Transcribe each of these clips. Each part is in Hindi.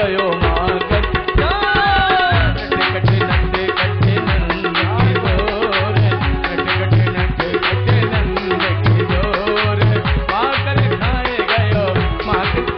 गयो मागन कटे नंदे कटे नंद की जोर कटे नंद की जोर माखन खाए गयो माखन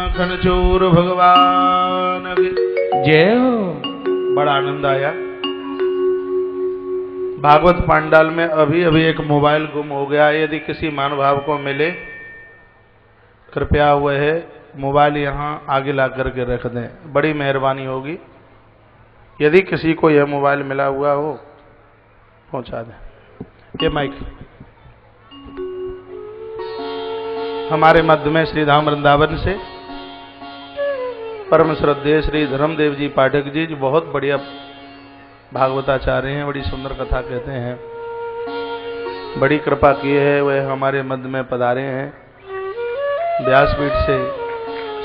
माखन चोर भगवान की जय हो। बड़ा आनंद आया। भागवत पांडाल में अभी अभी एक मोबाइल गुम हो गया। यदि किसी महानुभाव को मिले, कृपया हुए है मोबाइल यहाँ आगे ला करके रख दें, बड़ी मेहरबानी होगी। यदि किसी को यह मोबाइल मिला हुआ हो, पहुंचा दें। ये माइक हमारे मध्य में श्री धाम वृंदावन से परम श्रद्धेय श्री धर्मदेव जी पाठक जी, जो बहुत बढ़िया भागवताचार्य हैं, बड़ी सुंदर कथा कहते हैं, बड़ी कृपा की है, वह हमारे मध्य में पधारे हैं। व्यासपीठ से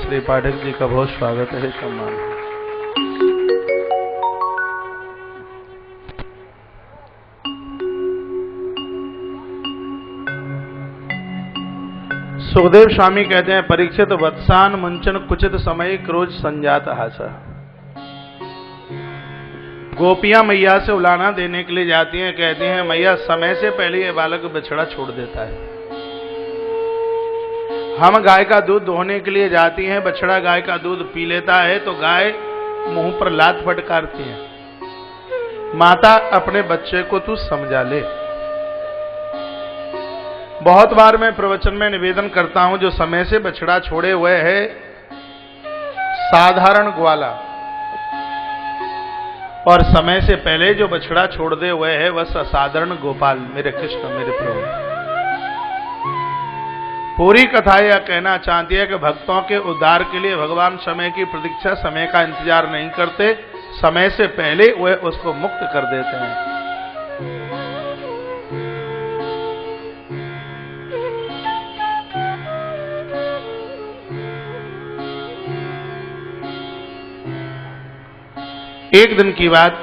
श्री पाठक जी का बहुत स्वागत है, सम्मान है। सुखदेव स्वामी कहते हैं, परीक्षित वत्सान मुंचन कुचित समय क्रोध संजात हासा। गोपियां मैया से उलाना देने के लिए जाती हैं, कहती हैं मैया समय से पहले ये बालक बछड़ा छोड़ देता है। हम गाय का दूध दोहने के लिए जाती हैं, बछड़ा गाय का दूध पी लेता है तो गाय मुंह पर लात फटकारती है। माता अपने बच्चे को तू समझा ले। बहुत बार मैं प्रवचन में निवेदन करता हूं, जो समय से बछड़ा छोड़े हुए है साधारण ग्वाला, और समय से पहले जो बछड़ा छोड़ दे हुए है वह असाधारण गोपाल, मेरे कृष्ण मेरे प्रभु। पूरी कथा यह कहना चाहती है कि भक्तों के उद्धार के लिए भगवान समय की प्रतीक्षा, समय का इंतजार नहीं करते, समय से पहले वह उसको मुक्त कर देते हैं। एक दिन की बात,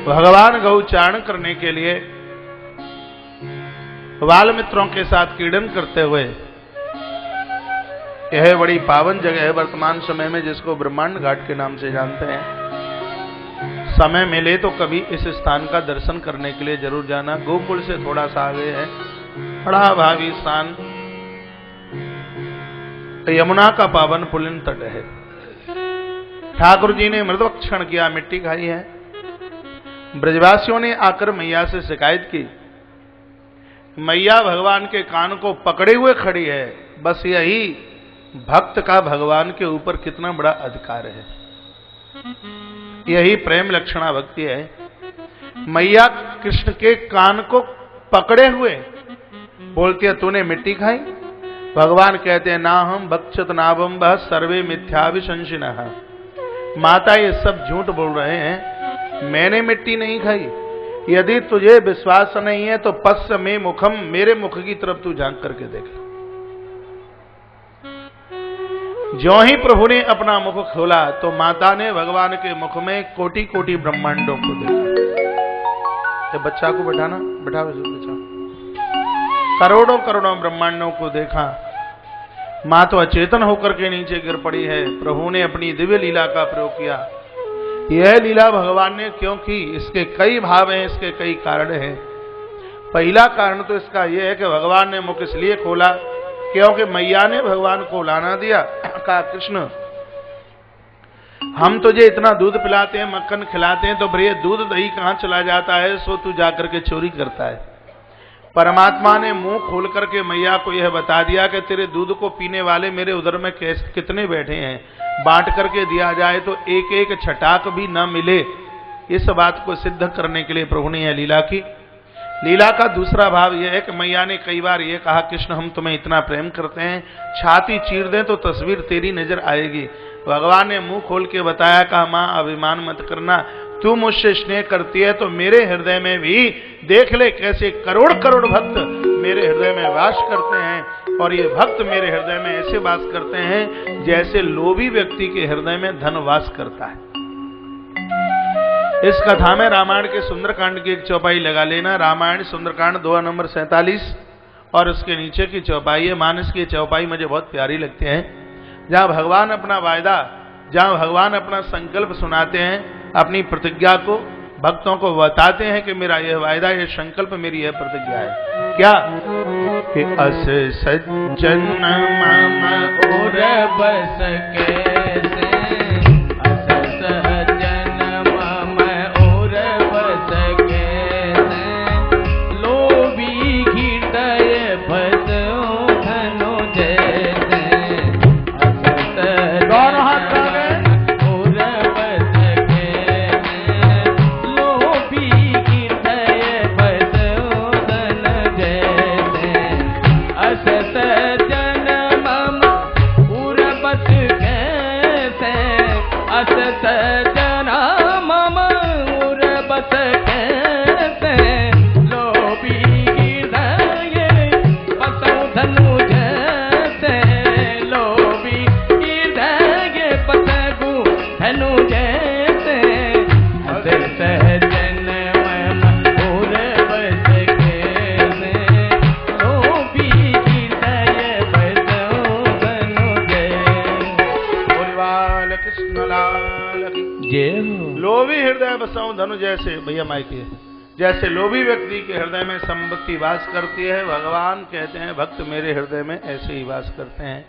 भगवान गौचारण करने के लिए बाल मित्रों के साथ क्रीडन करते हुए, यह बड़ी पावन जगह है वर्तमान समय में, जिसको ब्रह्मांड घाट के नाम से जानते हैं। समय मिले तो कभी इस स्थान का दर्शन करने के लिए जरूर जाना। गोकुल से थोड़ा सा आगे है, बड़ा भावी स्थान, यमुना का पावन पुलिन तट है। ठाकुर जी ने मृदभक्षण किया, मिट्टी खाई है। ब्रजवासियों ने आकर मैया से शिकायत की, मैया भगवान के कान को पकड़े हुए खड़ी है। बस यही भक्त का भगवान के ऊपर कितना बड़ा अधिकार है, यही प्रेम लक्षणा भक्ति है। मैया कृष्ण के कान को पकड़े हुए बोलती है, तूने मिट्टी खाई? भगवान कहते हैं, ना हम भक्षत नावम वह सर्वे मिथ्याभिशंसिनः। माता ये सब झूठ बोल रहे हैं, मैंने मिट्टी नहीं खाई। यदि तुझे विश्वास नहीं है तो पश्य में मुखम, मेरे मुख की तरफ तू झांक करके देख। ज्यों ही प्रभु ने अपना मुख खोला तो माता ने भगवान के मुख में कोटि कोटि ब्रह्मांडों को देखा। ये बच्चा को बैठाना, बैठा बच्चा, करोड़ों करोड़ों ब्रह्मांडों को देखा। मां तो अचेतन होकर के नीचे गिर पड़ी है। प्रभु ने अपनी दिव्य लीला का प्रयोग किया। यह लीला भगवान ने क्यों की, इसके कई भाव हैं, इसके कई कारण हैं। पहला कारण तो इसका यह है कि भगवान ने मुख इसलिए खोला क्योंकि मैया ने भगवान को लाना दिया। कहा, कृष्ण हम तुझे इतना दूध पिलाते हैं, मक्खन खिलाते हैं, तो भैया दूध दही कहां चला जाता है, सो तू जाकर के चोरी करता है। परमात्मा ने मुंह खोल करके मैया को यह बता दिया कि तेरे दूध को पीने वाले मेरे उदर में कितने बैठे हैं, बांट करके दिया जाए तो एक एक छटाक भी न मिले। इस बात को सिद्ध करने के लिए प्रभु ने यह लीला की। लीला का दूसरा भाव यह है कि मैया ने कई बार यह कहा, कृष्ण हम तुम्हें इतना प्रेम करते हैं, छाती चीर दें तो तस्वीर तेरी नजर आएगी। भगवान ने मुंह खोल के बताया, कहा मां अभिमान मत करना, तू मुझसे स्नेह करती है तो मेरे हृदय में भी देख ले कैसे करोड़ करोड़ भक्त मेरे हृदय में वास करते हैं। और ये भक्त मेरे हृदय में ऐसे वास करते हैं जैसे लोभी व्यक्ति के हृदय में धन वास करता है। इस कथा में रामायण के सुंदरकांड की एक चौपाई लगा लेना। रामायण सुंदरकांड 2 नंबर 47 और उसके नीचे की चौपाई है। मानस की चौपाई मुझे बहुत प्यारी लगती है, जहां भगवान अपना वायदा, जहां भगवान अपना संकल्प सुनाते हैं, अपनी प्रतिज्ञा को भक्तों को बताते हैं कि मेरा यह वायदा, यह संकल्प, मेरी यह प्रतिज्ञा है। क्या कि अस सज्जन मम और बस कैसे, अस सज्जन मम और बस कैसे, लोभी हृदय बसो धनु जैसे, अस दोनों हाथ और बस कैसे, लोभी हृदय बसो धनु जैसे, अस सज्जन मम और बस कैसे, अस सज्जन मम और बस कैसे, लोभी हृदय बसो धनु जैसे, लोभी हृदय बसो धनु जैसे, अस सज्जन मम और बस कैसे, लोभी हृदय बसो धनु जैसे। बोलिवाल कृष्ण लाल की। जय हो। लोभी हृदय बसाऊं धनु जैसे, भैया माइके, जैसे लोभी व्यक्ति के हृदय में संपत्ति वास करती है, भगवान कहते हैं भक्त मेरे हृदय में ऐसे ही वास करते हैं।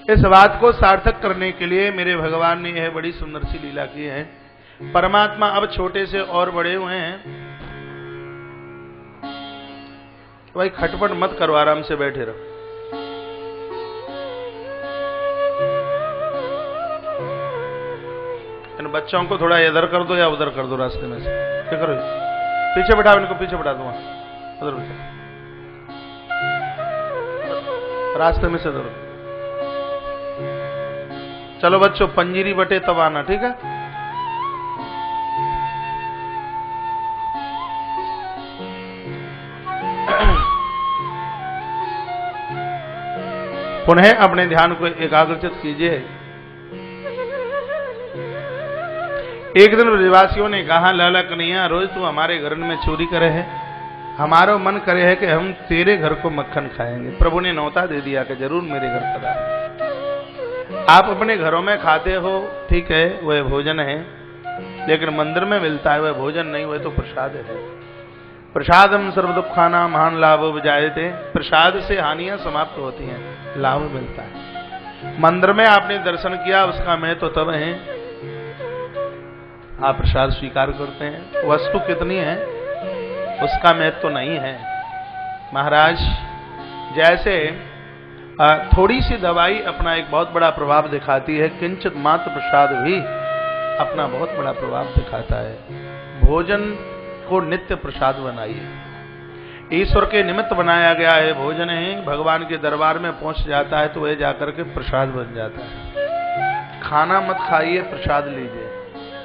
इस बात को सार्थक करने के लिए मेरे भगवान ने यह बड़ी सुंदर सी लीला की है। परमात्मा अब छोटे से और बड़े हुए हैं। भाई खटपट मत करो, आराम से बैठे रहो। इन बच्चों को थोड़ा इधर कर दो या उधर कर दो, रास्ते में से क्या करो, पीछे बैठा, इनको पीछे बैठा दो, उधर बैठा, रास्ते में से उधर। चलो बच्चों, पंजीरी बटे तब आना, ठीक है। पुनः अपने ध्यान को एकाग्रचित कीजिए। एक दिन ब्रजवासियों ने कहा, लाला कन्हैया रोज तू हमारे घर में चोरी करे है, हमारा मन करे है कि हम तेरे घर को मक्खन खाएंगे। प्रभु ने न्योता दे दिया कि जरूर मेरे घर पधारो। आप अपने घरों में खाते हो, ठीक है, वह भोजन है, लेकिन मंदिर में मिलता है वह भोजन नहीं, वह तो प्रसाद है। प्रसादम सर्व दुखाना महान लाभ विजायते, प्रसाद से हानियां समाप्त होती हैं, लाभ मिलता है। मंदिर में आपने दर्शन किया, उसका महत्व तब है आप प्रसाद स्वीकार करते हैं। वस्तु कितनी है उसका महत्व तो नहीं है। महाराज, जैसे थोड़ी सी दवाई अपना एक बहुत बड़ा प्रभाव दिखाती है, किंचित मात्र प्रसाद भी अपना बहुत बड़ा प्रभाव दिखाता है। भोजन को नित्य प्रसाद बनाइए। ईश्वर के निमित्त बनाया गया है भोजन है, भगवान के दरबार में पहुंच जाता है तो वह जाकर के प्रसाद बन जाता है। खाना मत खाइए, प्रसाद लीजिए।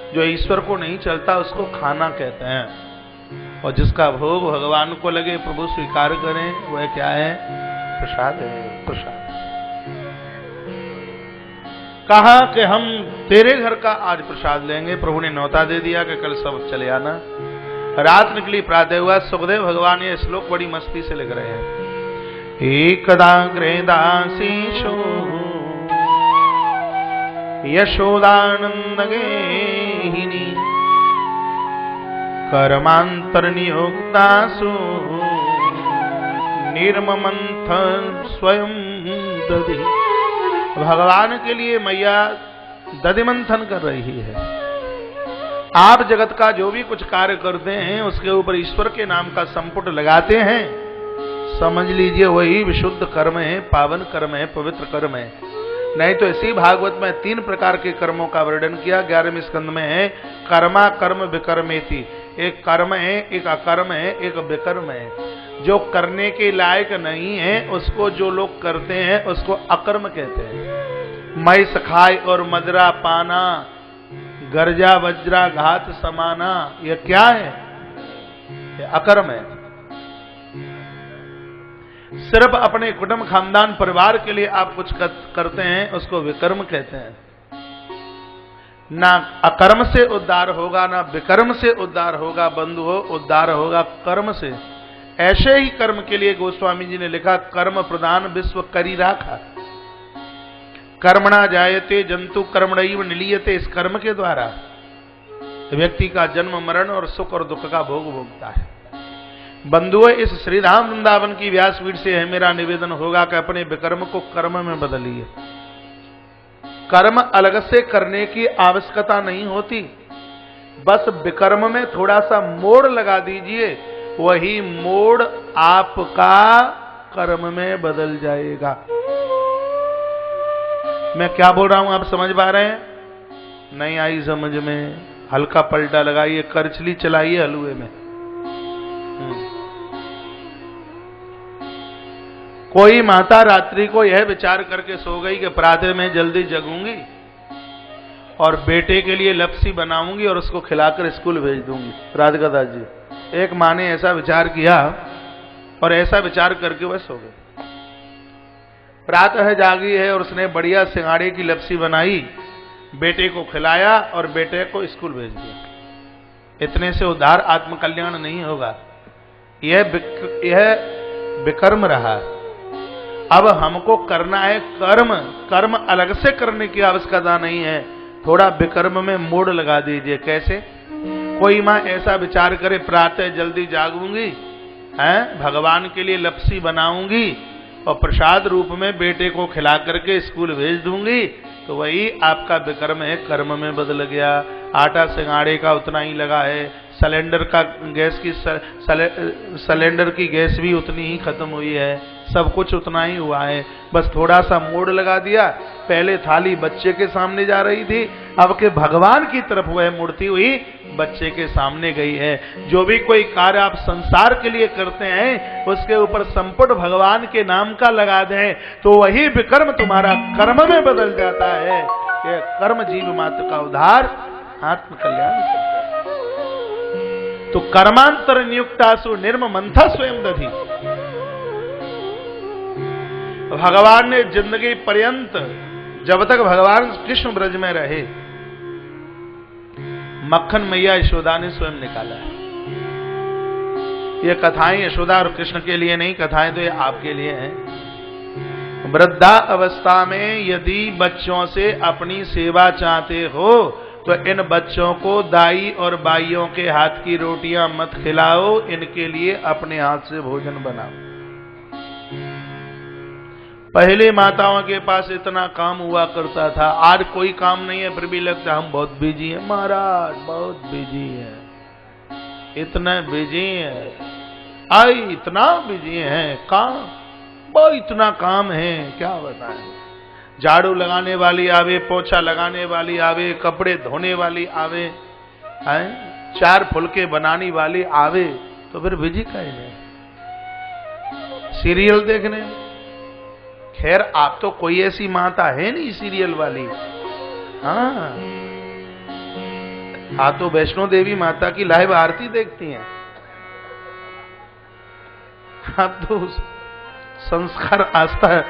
जो ईश्वर को नहीं चलता उसको खाना कहते हैं, और जिसका भोग भगवान को लगे, प्रभु स्वीकार करें, वह क्या है? प्रसाद है, प्रसाद। कहा कि हम तेरे घर का आज प्रसाद लेंगे। प्रभु ने न्योता दे दिया कि कल सब चले आना। रात निकली, प्रातः हुआ। सुखदेव भगवान ये श्लोक बड़ी मस्ती से लिख रहे हैं। एकदा गृहदासीशो यशोदानंद गेहिनी कर्मांतर नियोक्तासु निर्ममंथन स्वयं दधि। भगवान के लिए मैया दधि मंथन कर रही है। आप जगत का जो भी कुछ कार्य करते हैं उसके ऊपर ईश्वर के नाम का संपुट लगाते हैं, समझ लीजिए वही विशुद्ध कर्म है, पावन कर्म है, पवित्र कर्म है। नहीं तो इसी भागवत में 3 प्रकार के कर्मों का वर्णन किया। 11वें स्कंद में है कर्मा कर्म विकर्मेति। एक कर्म है, एक अकर्म है, एक विकर्म है। जो करने के लायक नहीं है उसको जो लोग करते हैं उसको अकर्म कहते हैं। मई सखाय और मदरा पाना, गर्जा वज्रा घात समाना, यह क्या है? यह अकर्म है। सिर्फ अपने कुटुंब खानदान परिवार के लिए आप कुछ करते हैं उसको विकर्म कहते हैं। ना अकर्म से उद्धार होगा, ना विकर्म से उद्धार होगा। बंधु हो, उद्धार होगा कर्म से। ऐसे ही कर्म के लिए गोस्वामी जी ने लिखा, कर्म प्रदान विश्व करी राखा। कर्मणा जायते जंतु कर्मणैव निलीयते। इस कर्म के द्वारा व्यक्ति का जन्म मरण और सुख और दुख का भोग भोगता है। बंधुओं, इस श्रीधाम वृंदावन की व्यासपीठ से है मेरा निवेदन होगा कि अपने विकर्म को कर्म में बदलिए। कर्म अलग से करने की आवश्यकता नहीं होती, बस विकर्म में थोड़ा सा मोड़ लगा दीजिए, वही मोड़ आपका कर्म में बदल जाएगा। मैं क्या बोल रहा हूं आप समझ पा रहे हैं? नहीं आई समझ में? हल्का पलटा लगाइए, करचली चलाइए हलवे में। कोई माता रात्रि को यह विचार करके सो गई कि प्रातः में जल्दी जगूंगी और बेटे के लिए लपसी बनाऊंगी और उसको खिलाकर स्कूल भेज दूंगी। राधिका दास जी, एक माँ ने ऐसा विचार किया और ऐसा विचार करके वह सो गई। प्रातः जागी है और उसने बढ़िया सिंगाड़े की लपसी बनाई, बेटे को खिलाया और बेटे को स्कूल भेज दिया। इतने से उद्धार आत्मकल्याण नहीं होगा, यह विकर्म रहा। अब हमको करना है कर्म। कर्म अलग से करने की आवश्यकता नहीं है, थोड़ा विकर्म में मोड़ लगा दीजिए। कैसे? कोई माँ ऐसा विचार करे प्रातः जल्दी जागूंगी, भगवान के लिए लपसी बनाऊंगी और प्रसाद रूप में बेटे को खिला करके स्कूल भेज दूंगी, तो वही आपका विकर्म है, कर्म में बदल गया। आटा सिंगाड़े का उतना ही लगा है, सिलेंडर का गैस की सिलेंडर की गैस भी उतनी ही खत्म हुई है, सब कुछ उतना ही हुआ है, बस थोड़ा सा मोड़ लगा दिया। पहले थाली बच्चे के सामने जा रही थी, अब के भगवान की तरफ वह मुड़ती हुई बच्चे के सामने गई है। जो भी कोई कार्य आप संसार के लिए करते हैं उसके ऊपर संपुट भगवान के नाम का लगा दें तो वही विकर्म तुम्हारा कर्म में बदल जाता है। कि कर्म जीव मात्र का उद्धार, आत्म कल्याण। तो कर्मांतर नियुक्तासु निर्म मंथा स्वयं दधी। भगवान ने जिंदगी पर्यंत जब तक भगवान कृष्ण ब्रज में रहे, मक्खन मैया यशोदा ने स्वयं निकाला है। ये कथाएं यशोदा और कृष्ण के लिए नहीं, कथाएं तो ये आपके लिए हैं। वृद्धा अवस्था में यदि बच्चों से अपनी सेवा चाहते हो तो इन बच्चों को दाई और बाइयों के हाथ की रोटियां मत खिलाओ, इनके लिए अपने हाथ से भोजन बनाओ। पहले माताओं के पास इतना काम हुआ करता था, आज कोई काम नहीं है, फिर भी लगता हम बहुत बिजी हैं। महाराज बहुत बिजी है, इतना बिजी है, आई इतना बिजी है, काम बहुत इतना काम है, क्या बताएं। झाड़ू लगाने वाली आवे, पोछा लगाने वाली आवे, कपड़े धोने वाली आवे, हैं, 4 फुलके बनाने वाली आवे, तो फिर बिजी काहे नहीं? सीरियल देखने। खैर आप तो कोई ऐसी माता है नहीं सीरियल वाली। हाँ, आप तो वैष्णो देवी माता की लाइव आरती देखती हैं। आप तो संस्कार आस्था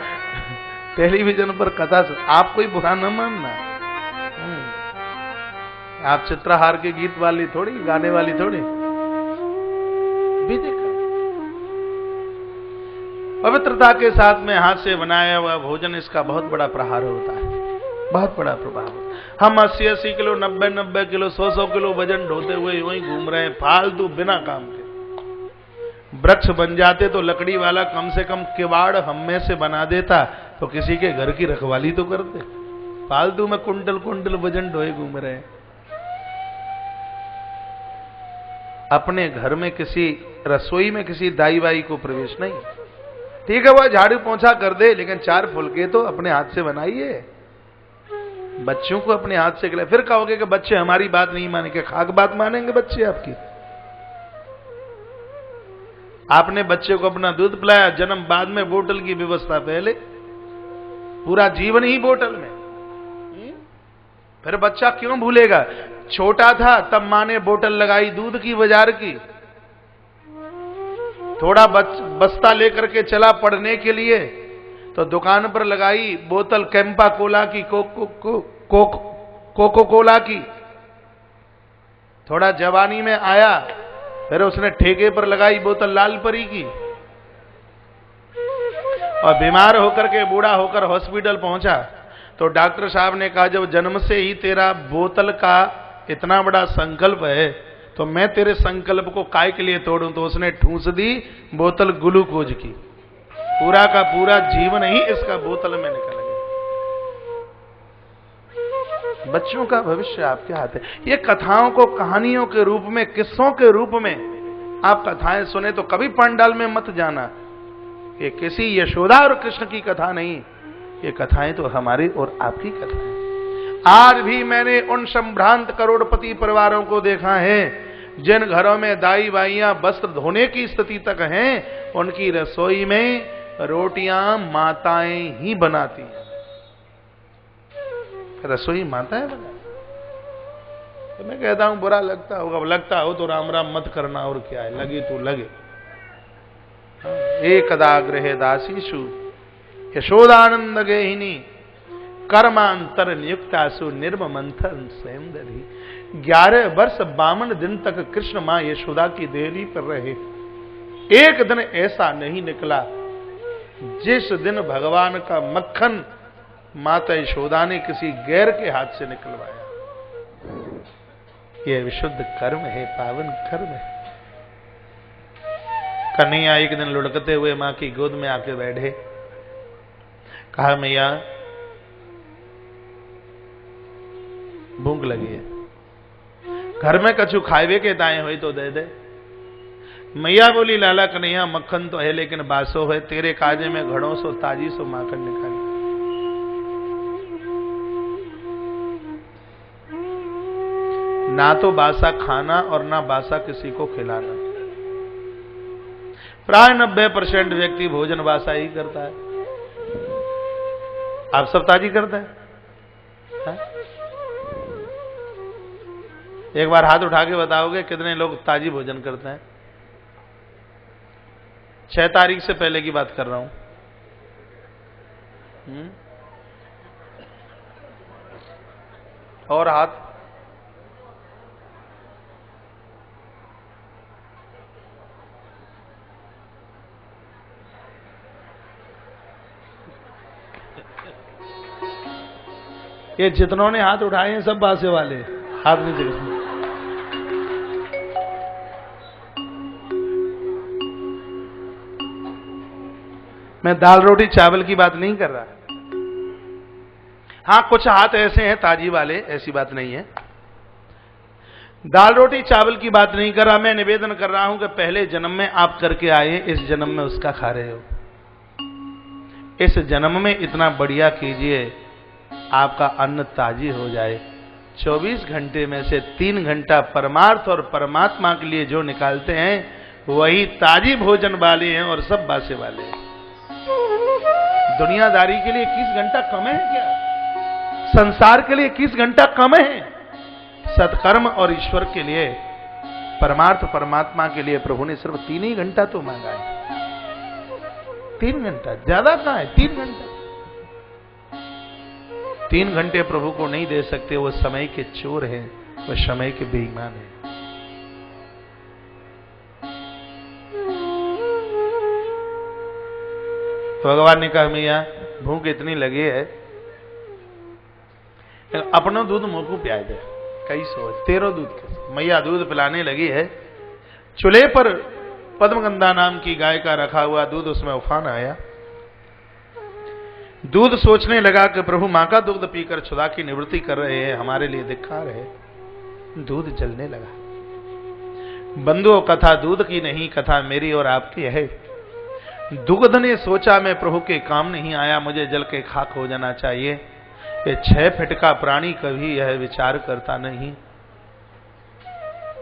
टेलीविजन पर कथा, आप कोई बुरा न मानना। आप चित्रहार के गीत वाली थोड़ी, गाने वाली थोड़ी। भी देखा पवित्रता के साथ में हाथ से बनाया हुआ भोजन, इसका बहुत बड़ा प्रहार होता है, बहुत बड़ा प्रभाव होता है। हम 80-80 किलो 90-90 किलो 100-100 किलो वजन ढोते हुए वहीं घूम रहे हैं फालतू बिना काम के। वृक्ष बन जाते तो लकड़ी वाला कम से कम किवाड़ हम में से बना देता तो किसी के घर की रखवाली तो करते। फालतू में कुंटल कुंटल वजन ढोए घूम रहे हैं। अपने घर में किसी रसोई में किसी दाई वाई को प्रवेश नहीं। ठीक है वह झाड़ू पोंछा कर दे, लेकिन 4 फुलके तो अपने हाथ से बनाइए, बच्चों को अपने हाथ से खिलाए। फिर कहोगे कि बच्चे हमारी बात नहीं मानेंगे, खाक बात मानेंगे बच्चे आपकी? आपने बच्चे को अपना दूध पिलाया, जन्म बाद में बोतल की व्यवस्था पहले, पूरा जीवन ही बोतल में। फिर बच्चा क्यों भूलेगा? छोटा था तब मां ने बोतल लगाई दूध की बाजार की, थोड़ा बस्ता लेकर के चला पढ़ने के लिए तो दुकान पर लगाई बोतल कैंपा कोला की, कोको कोला की। थोड़ा जवानी में आया फिर उसने ठेके पर लगाई बोतल लाल परी की, और बीमार होकर के बूढ़ा होकर हॉस्पिटल पहुंचा तो डॉक्टर साहब ने कहा जब जन्म से ही तेरा बोतल का इतना बड़ा संकल्प है तो मैं तेरे संकल्प को काय के लिए तोड़ूं। तो उसने ठूंस दी बोतल ग्लूकोज की, पूरा का पूरा जीवन ही इसका बोतल में निकल गया। बच्चों का भविष्य आपके हाथ है। ये कथाओं को कहानियों के रूप में, किस्सों के रूप में आप कथाएं सुने तो कभी पंडाल में मत जाना। ये किसी यशोदा और कृष्ण की कथा नहीं, ये कथाएं तो हमारी और आपकी कथा है। आज भी मैंने उन संभ्रांत करोड़पति परिवारों को देखा है जिन घरों में दाई बाइयां वस्त्र धोने की स्थिति तक हैं, उनकी रसोई में रोटियां माताएं ही बनाती हैं। रसोई माताएं बनाती। तो मैं कहता हूं बुरा लगता होगा, लगता हो तो राम राम मत करना, और क्या है, लगे तो लगे। एकदा गृहे दासीषु यशोदानंद गेहिनी कर्मांतर नियुक्तासु निर्ममंथन स्वयं दधी। 11 वर्ष 52 दिन तक कृष्ण मां यशोदा की देहरी पर रहे। एक दिन ऐसा नहीं निकला जिस दिन भगवान का मक्खन माता यशोदा ने किसी गैर के हाथ से निकलवाया। यह विशुद्ध कर्म है, पावन कर्म है। कन्हैया एक दिन लुढ़कते हुए मां की गोद में आके बैठे, कहा मैया भूख लगी है, घर में कछु खावे के दाएं हुई तो दे दे। मैया बोली लाला कन्हैया मक्खन तो है लेकिन बासो है, तेरे काजे में घड़ों सो ताजी सो माखन निकाल। ना तो बासा खाना और ना बासा किसी को खिलाना। प्राय 90% व्यक्ति भोजन बासा ही करता है। आप सब ताजी करते हैं? एक बार हाथ उठा के बताओगे कितने लोग ताजी भोजन करते हैं? 6 तारीख से पहले की बात कर रहा हूं। और हाथ? ये जितनों ने हाथ उठाए हैं सब बासे वाले, हाथ नीचे कर। मैं दाल रोटी चावल की बात नहीं कर रहा। हां कुछ हाथ ऐसे हैं ताजी वाले, ऐसी बात नहीं है। दाल रोटी चावल की बात नहीं कर रहा। मैं निवेदन कर रहा हूं कि पहले जन्म में आप करके आए, इस जन्म में उसका खा रहे हो। इस जन्म में इतना बढ़िया कीजिए आपका अन्न ताजी हो जाए। 24 घंटे में से 3 घंटा परमार्थ और परमात्मा के लिए जो निकालते हैं वही ताजी भोजन वाले हैं और सब बासे वाले हैं। दुनियादारी के लिए 21 घंटा कम है क्या? संसार के लिए 21 घंटा कम है? सत्कर्म और ईश्वर के लिए, परमार्थ परमात्मा के लिए प्रभु ने सिर्फ 3 ही घंटा तो मांगा है। 3 घंटा, ज्यादा कहां है? 3 घंटा। 3 घंटे प्रभु को नहीं दे सकते, वो समय के चोर हैं, वो समय के बेईमान हैं। तो भगवान ने कहा मैया भूख इतनी लगी है, अपना दूध मुंह को पिया दे। कई सोच, तेरो दूध कैसे? मैया दूध पिलाने लगी है। चूल्हे पर पद्मगंधा नाम की गाय का रखा हुआ दूध, उसमें उफान आया। दूध सोचने लगा कि प्रभु मां का दूध पीकर क्षुधा की निवृत्ति कर रहे हैं, हमारे लिए धिक्कार है। दूध जलने लगा। बंधुओं कथा दूध की नहीं, कथा मेरी और आपकी है। दुग्ध ने सोचा मैं प्रभु के काम नहीं आया, मुझे जल के खाक हो जाना चाहिए। ये 6 फीट का प्राणी कभी यह विचार करता नहीं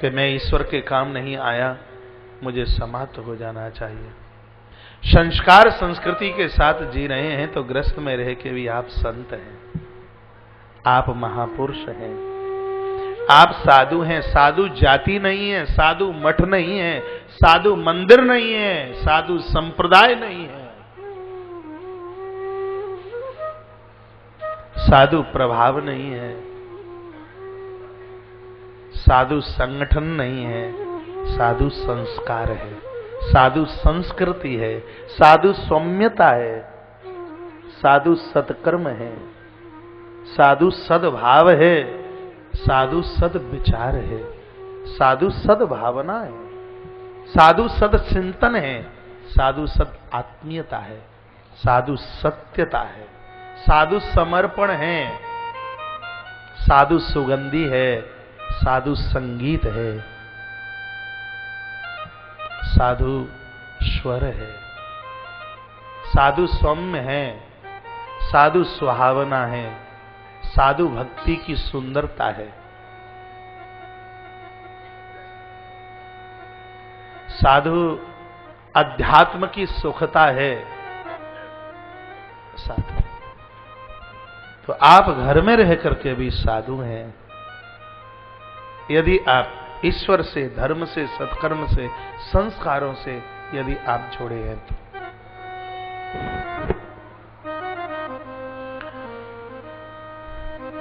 कि मैं ईश्वर के काम नहीं आया, मुझे समाप्त हो जाना चाहिए। संस्कार संस्कृति के साथ जी रहे हैं तो ग्रस्त में रह के भी आप संत हैं, आप महापुरुष हैं, आप साधु हैं। साधु जाति नहीं है, साधु मठ नहीं है, साधु मंदिर नहीं है, साधु संप्रदाय नहीं है, साधु प्रभाव नहीं है, साधु संगठन नहीं है, साधु संस्कार है, साधु संस्कृति है, साधु सौम्यता है, साधु सत्कर्म है, साधु सद्भाव है, साधु सद विचार है, साधु सद भावना है, साधु सद चिंतन है, साधु सद आत्मीयता है, साधु सत्यता है, साधु समर्पण है, साधु सुगंधी है, साधु संगीत है, साधु स्वर है, साधु सौम्य है, साधु सुहावना है, साधु भक्ति की सुंदरता है, साधु अध्यात्म की सुखता है। साधु तो आप घर में रह करके भी साधु हैं यदि आप ईश्वर से, धर्म से, सत्कर्म से, संस्कारों से यदि आप जुड़े हैं तो।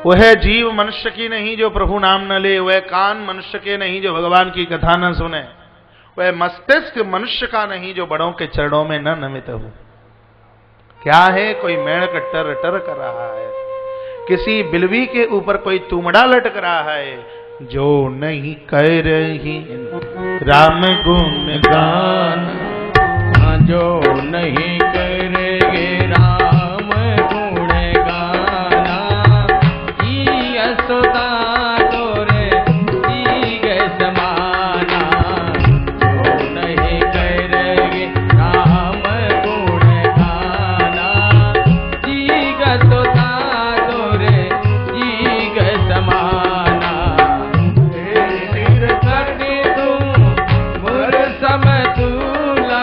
वह जीव मनुष्य की नहीं जो प्रभु नाम न ले, वह कान मनुष्य के नहीं जो भगवान की कथा न सुने, वह मस्तिष्क मनुष्य का नहीं जो बड़ों के चरणों में न नमित हो। क्या है? कोई मेंढक टर टर कर रहा है, किसी बिलवी के ऊपर कोई तुमड़ा लटक रहा है, जो नहीं कह रही राम गुण गान, जो नहीं करेंगे राम गुण गाना, ई असोदा तोरे जीग समाना, जो नहीं करेंगे राम गुण गाना, जीग असोदा तोरे जीग समाना, सिर कटी तू मुर समतूला,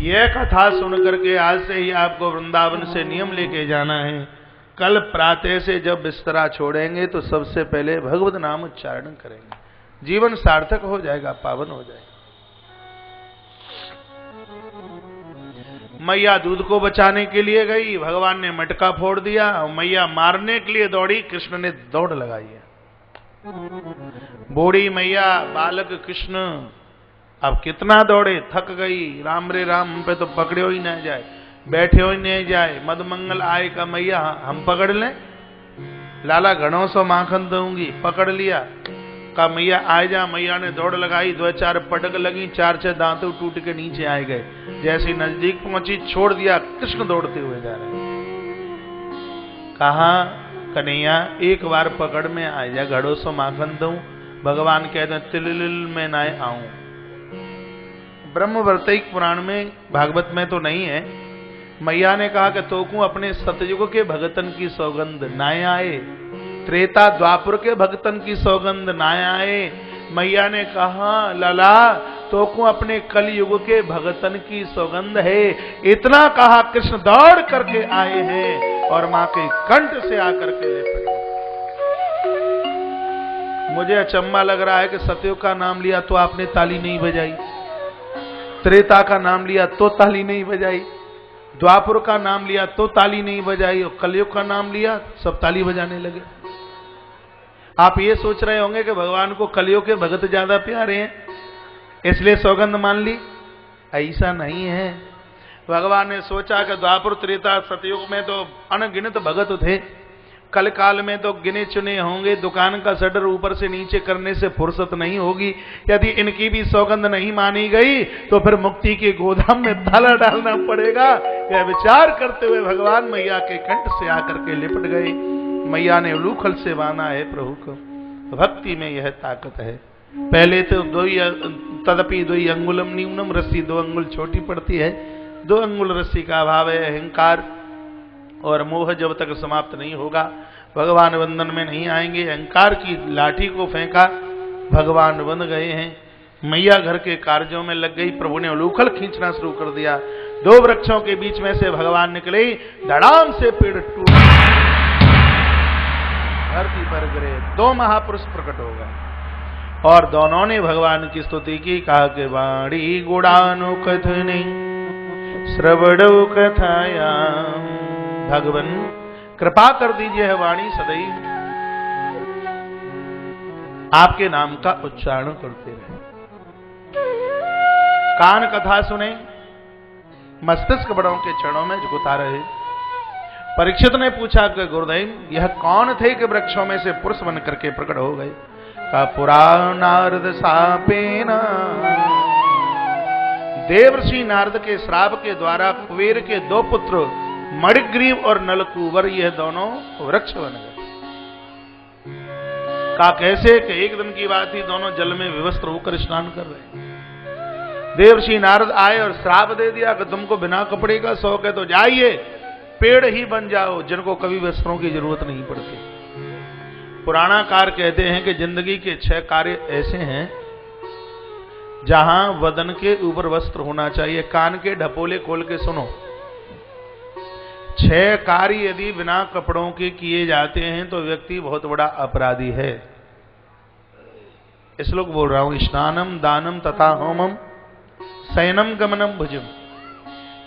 यह कथा सुन करके आज से ही आपको वृंदावन से नियम लेके जाना है। कल प्रातः से जब बिस्तरा छोड़ेंगे तो सबसे पहले भगवत नाम उच्चारण करेंगे, जीवन सार्थक हो जाएगा, पावन हो जाएगा। मैया दूध को बचाने के लिए गई, भगवान ने मटका फोड़ दिया, मैया मारने के लिए दौड़ी, कृष्ण ने दौड़ लगाई है। बूढ़ी मैया, बालक कृष्ण अब कितना दौड़े, थक गई। राम रे राम, हम पे तो पकड़े ही न जाए, बैठे ही नहीं जाए। मदमंगल आए का मैया हम पकड़ लें, लाला घणों सो माखन दूंगी, पकड़ लिया। का मैया आए जा, मैया ने दौड़ लगाई, 2-4 पटक लगी, 4-6 दांतों टूट के नीचे आए गए। जैसे नजदीक पहुंची, छोड़ दिया, कृष्ण दौड़ते हुए जा रहे। कहा कन्हैया एक बार पकड़ में आ जा, घड़ों सो माखन दूं। भगवान कहते हैं तिलिल में ना आऊं। ब्रह्मवर्तिक पुराण में, भागवत में तो नहीं है। मैया ने कहा कि तोकू अपने सतयुग के भगतन की सौगंध ना आए, त्रेता द्वापर के भगतन की सौगंध ना आए। मैया ने कहा लाला तोकू अपने कलयुग के भगतन की सौगंध है। इतना कहा, कृष्ण दौड़ करके आए हैं और मां के कंठ से आकर के लिपट। मुझे अचंबा लग रहा है कि सतयुग का नाम लिया तो आपने ताली नहीं बजाई, त्रेता का नाम लिया तो ताली नहीं बजाई, द्वापर का नाम लिया तो ताली नहीं बजाई, और कलयुग का नाम लिया सब ताली बजाने लगे। आप ये सोच रहे होंगे कि भगवान को कलयुग के भगत ज्यादा प्यारे हैं इसलिए सौगंध मान ली। ऐसा नहीं है। भगवान ने सोचा कि द्वापर त्रेता सतयुग में तो अनगिनत भगत थे, कल काल में तो गिने चुने होंगे। दुकान का शटर ऊपर से नीचे करने से फुर्सत नहीं होगी। यदि इनकी भी सौगंध नहीं मानी गई तो फिर मुक्ति के गोदाम में ताला डालना पड़ेगा। यह विचार करते हुए भगवान मैया के कंठ से आकर के लिपट गए। मैया ने उलूखल से माना है प्रभु को। भक्ति में यह ताकत है। पहले तो तदपि 2 अंगुलम न्यूनम, रस्सी 2 अंगुल छोटी पड़ती है। 2 अंगुल रस्सी का अभाव है। अहंकार और मोह जब तक समाप्त नहीं होगा भगवान वंदन में नहीं आएंगे। अहंकार की लाठी को फेंका, भगवान बन गए हैं। मैया घर के कार्यों में लग गई। प्रभु ने उलूखल खींचना शुरू कर दिया। 2 वृक्षों के बीच में से भगवान निकले, धड़ाम से पेड़ टूट। धरती पर गिरे, 2 महापुरुष प्रकट हो गए और दोनों ने भगवान की स्तुति की। कहा कि वाणी गुणानु कथनी श्रवणौ कथाया, भगवान कृपा कर दीजिए है वाणी सदैव आपके नाम का उच्चारण करते रहे, कान कथा सुने, मस्तिष्क बड़ों के चरणों में झुकता रहे। परीक्षित ने पूछा कि गुरुदेव यह कौन थे कि वृक्षों में से पुरुष बन करके प्रकट हो गए? का पुराण नारद सापेना, देवर्षि नारद के श्राप के द्वारा कुबेर के 2 पुत्र मणिग्रीव और नलकूबर यह दोनों वृक्ष बन गए। का कैसे कि एक दिन की बात थी, दोनों जल में विवस्त्र होकर स्नान कर रहे। देवर्षि नारद आए और श्राप दे दिया कि तुमको बिना कपड़े का शौक है तो जाइए पेड़ ही बन जाओ जिनको कभी वस्त्रों की जरूरत नहीं पड़ती। पुराणाकार कहते हैं कि जिंदगी के 6 कार्य ऐसे हैं जहां वदन के ऊपर वस्त्र होना चाहिए। कान के ढपोले खोल के सुनो, 6 कार्य यदि बिना कपड़ों के किए जाते हैं तो व्यक्ति बहुत बड़ा अपराधी है। श्लोक बोल रहा हूं, स्नानम दानम तथा होमम शयनम गमनम भुजम।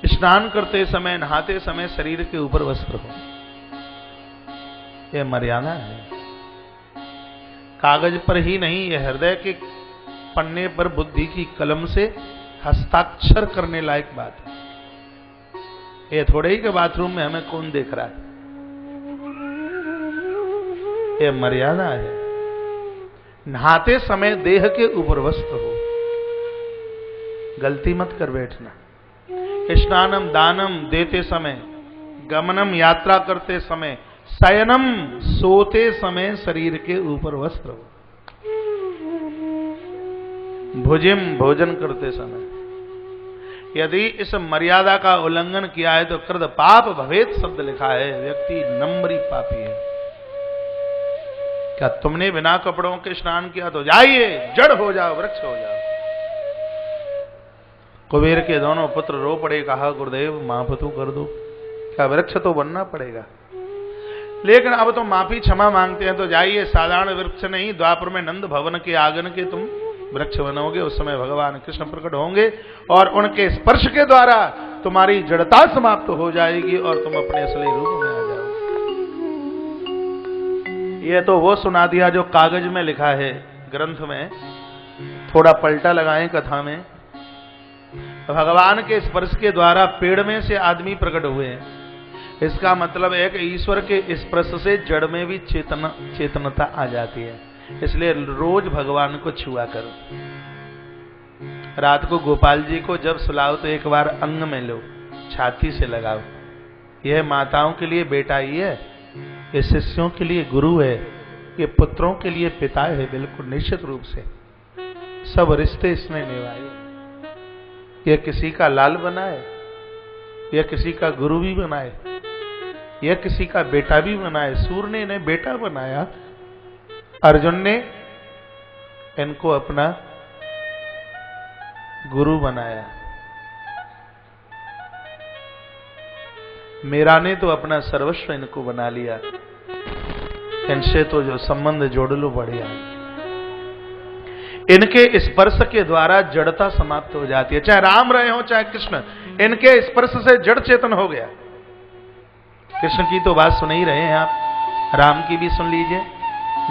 स्नान करते समय, नहाते समय शरीर के ऊपर वस्त्र हो, यह मर्यादा है। कागज पर ही नहीं, यह हृदय के पन्ने पर बुद्धि की कलम से हस्ताक्षर करने लायक बात है। ये थोड़े ही के बाथरूम में हमें कौन देख रहा है, यह मर्यादा है। नहाते समय देह के ऊपर वस्त्र हो, गलती मत कर बैठना। स्नानम दानम देते समय, गमनम यात्रा करते समय, शयनम सोते समय शरीर के ऊपर वस्त्र हो, भुजिम भोजन करते समय। यदि इस मर्यादा का उल्लंघन किया है तो कृत पाप भवेत शब्द लिखा है, व्यक्ति नम्बरी पापी है। क्या तुमने बिना कपड़ों के स्नान किया तो जाइए जड़ हो जाओ, वृक्ष हो जाओ। कुबेर के दोनों पुत्र रो पड़े, कहा गुरुदेव माफतू कर दो। क्या वृक्ष तो बनना पड़ेगा, लेकिन अब तो माफी क्षमा मांगते हैं तो जाइए, साधारण वृक्ष नहीं, द्वापर में नंद भवन के आंगन के तुम वृक्ष बनोगे। उस समय भगवान कृष्ण प्रकट होंगे और उनके स्पर्श के द्वारा तुम्हारी जड़ता समाप्त हो जाएगी और तुम अपने असली रूप में आ जाओगे। यह तो वो सुना दिया जो कागज में लिखा है, ग्रंथ में थोड़ा पलटा लगाएं कथा में। भगवान के स्पर्श के द्वारा पेड़ में से आदमी प्रकट हुए हैं। इसका मतलब है कि ईश्वर के स्पर्श से जड़ में भी चेतनता आ जाती है। इसलिए रोज भगवान को छुआ करो। रात को गोपाल जी को जब सुलाओ तो एक बार अंग में लो, छाती से लगाओ। यह माताओं के लिए बेटा ही है, ये शिष्यों के लिए गुरु है, ये पुत्रों के लिए पिता है। बिल्कुल निश्चित रूप से सब रिश्ते इसने निभाए। यह किसी का लाल बनाए, यह किसी का गुरु भी बनाए, यह किसी का बेटा भी बनाए। सूर्य ने इन्हें बेटा बनाया, अर्जुन ने इनको अपना गुरु बनाया, मीरा ने तो अपना सर्वस्व इनको बना लिया। इनसे तो जो संबंध जोड़ लो बढ़िया। इनके स्पर्श के द्वारा जड़ता समाप्त हो जाती है। चाहे राम रहे हो चाहे कृष्ण, इनके स्पर्श से जड़ चेतन हो गया। कृष्ण की तो बात सुन ही रहे हैं आप, राम की भी सुन लीजिए।